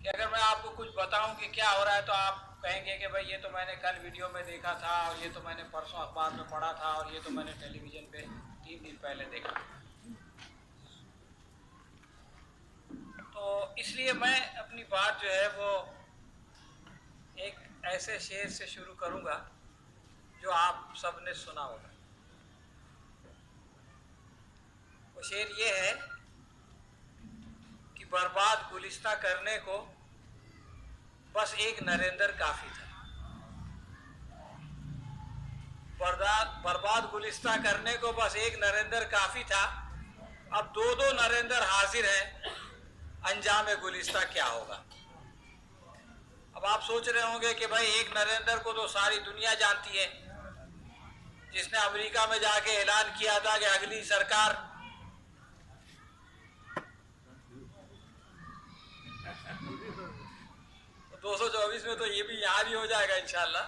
कि अगर मैं आपको कुछ बताऊं कि क्या हो रहा है तो आप कहेंगे कि भाई ये तो मैंने कल वीडियो में देखा था और ये तो मैंने परसों अखबार में पढ़ा था और ये तो मैंने टेलीविज़न पे 3 दिन पहले देखा। तो इसलिए मैं अपनी बात जो है वो एक ऐसे शेर से शुरू करूंगा जो आप सब ने सुना होगा। वो शेर ये है कि बर्बाद गुलिस्ता करने को बस एक नरेंद्र काफी था। बर्बाद गुलिस्ता करने को बस एक नरेंद्र काफी था। अब दो दो नरेंद्र हाजिर हैं, अंजाम गुलिस्ता क्या होगा। अब आप सोच रहे होंगे कि भाई एक नरेंद्र को तो सारी दुनिया जानती है, जिसने अमेरिका में जाके ऐलान किया था कि अगली सरकार तो 224 में तो ये भी यहां भी हो जाएगा इंशाल्लाह।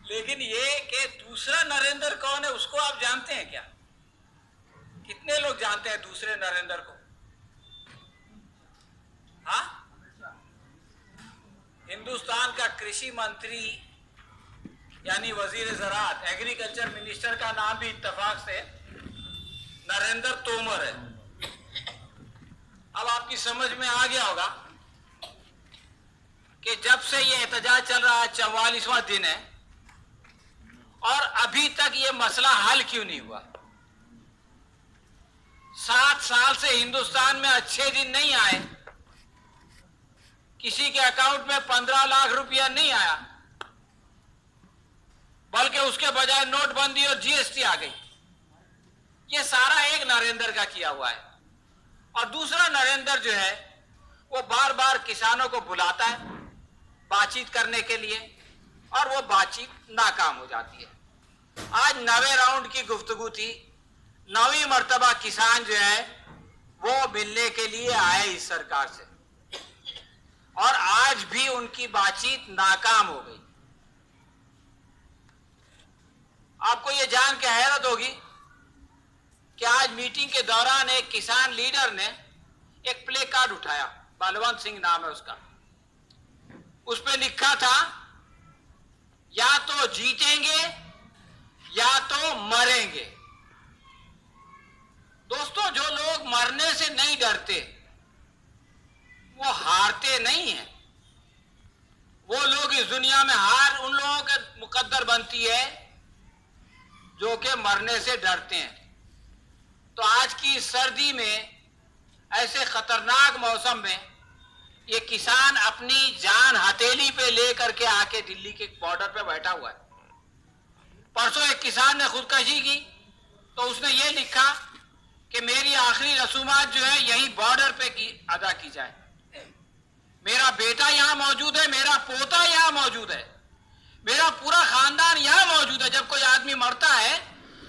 लेकिन ये कि दूसरा नरेंद्र कौन है उसको आप जानते हैं क्या? कितने लोग जानते हैं दूसरे नरेंद्र को? हाँ, हिंदुस्तान का कृषि मंत्री यानी वजीर ज़राअत, एग्रीकल्चर मिनिस्टर का नाम भी इत्तेफाक से नरेंद्र तोमर है। अब आपकी समझ में आ गया होगा कि जब से ये एहतजाज चल रहा है, 44वां दिन है, और अभी तक ये मसला हल क्यों नहीं हुआ। 7 साल से हिंदुस्तान में अच्छे दिन नहीं आए, किसी के अकाउंट में 15 लाख रुपया नहीं आया, बल्कि उसके बजाय नोटबंदी और जीएसटी आ गई। ये सारा एक नरेंद्र का किया हुआ है। और दूसरा नरेंद्र जो है वो बार बार किसानों को बुलाता है बातचीत करने के लिए, और वो बातचीत नाकाम हो जाती है। आज 9वें राउंड की गुफ्तगू थी, 9वीं मर्तबा किसान जो है वो मिलने के लिए आए इस सरकार से, और आज भी उनकी बातचीत नाकाम हो गई। आपको ये जान के हैरत होगी कि आज मीटिंग के दौरान एक किसान लीडर ने एक प्ले कार्ड उठाया, बलवंत सिंह नाम है उसका। उस पे लिखा था, या तो जीतेंगे या तो मरेंगे। दोस्तों, जो लोग मरने से नहीं डरते वो हारते नहीं हैं। वो लोग इस दुनिया में हार उन लोगों के मुकद्दर बनती है जो कि मरने से डरते हैं। तो आज की सर्दी में, ऐसे खतरनाक मौसम में, ये किसान अपनी जान हथेली पे लेकर के आके दिल्ली के बॉर्डर पे बैठा हुआ है। परसों एक किसान ने खुदकशी की तो उसने ये लिखा कि मेरी आखिरी रसूमात जो है यही बॉर्डर पे अदा की जाए। मेरा बेटा यहां मौजूद है, मेरा पोता यहां मौजूद है, मेरा पूरा खानदान यहां मौजूद है। जब कोई आदमी मरता है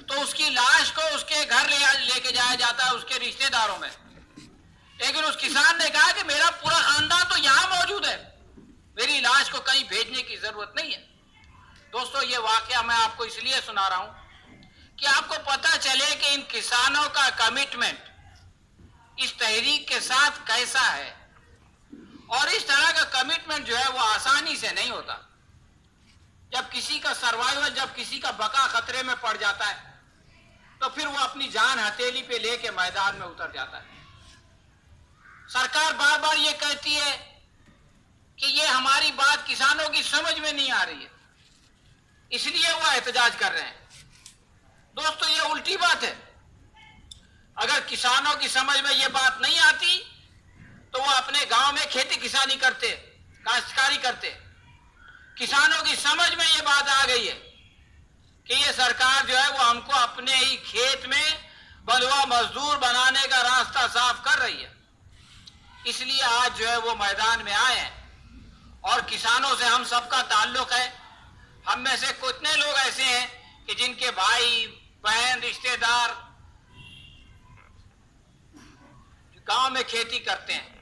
तो उसकी लाश को उसके घर लेके जाया जाता है, उसके रिश्तेदारों में। लेकिन उस किसान ने कहा कि मेरा पूरा खानदान तो यहां मौजूद है, मेरी लाश को कहीं भेजने की जरूरत नहीं है। दोस्तों, ये वाकया मैं आपको इसलिए सुना रहा हूं कि आपको पता चले कि इन किसानों का कमिटमेंट इस तहरीक के साथ कैसा है। और इस तरह का कमिटमेंट जो है वो आसानी से नहीं होता। जब किसी का सर्वाइवल, जब किसी का बका खतरे में पड़ जाता है तो फिर वो अपनी जान हथेली पे लेके मैदान में उतर जाता है। सरकार बार बार ये कहती है कि ये हमारी बात किसानों की समझ में नहीं आ रही है, इसलिए वो एहतजाज कर रहे हैं। दोस्तों, ये उल्टी बात है। अगर किसानों की समझ में ये बात नहीं आती तो वो अपने गांव में खेती किसानी करते, काश्तकारी करते। किसानों की समझ में ये बात आ गई है कि ये सरकार जो है वो हमको अपने ही खेत में बंधुआ मजदूर बनाने का रास्ता साफ कर रही है। इसलिए आज जो है वो मैदान में आए हैं और किसानों से हम सबका ताल्लुक है। हम में से कितने लोग ऐसे हैं कि जिनके भाई बहन रिश्तेदार गांव में खेती करते हैं,